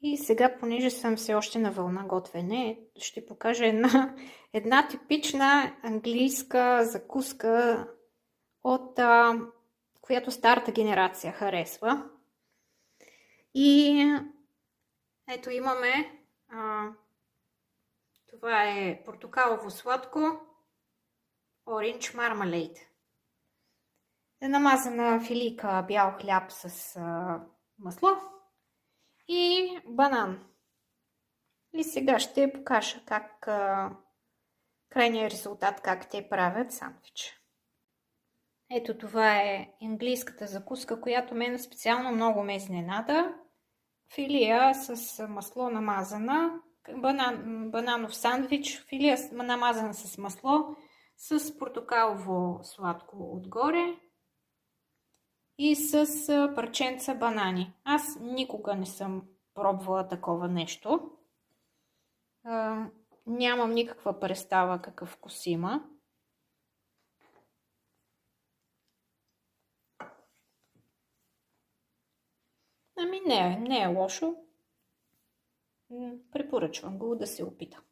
И сега, понеже съм все още на вълна готвене, ще покажа една типична английска закуска, от която старата генерация харесва. И ето имаме, това е портокалово сладко, Orange Marmalade. Намазана филийка бял хляб с масло и банан. И сега ще покажа как крайният резултат, как те правят сандвич. Ето това е английската закуска, която мен специално много ме изненада. Филия с масло намазана, бананов сандвич, филия намазана с масло, с портокалово сладко отгоре и с парченца банани. Аз никога не съм пробвала такова нещо. Нямам никаква представа какъв вкус има. Ами не е лошо. Препоръчвам го да се опита.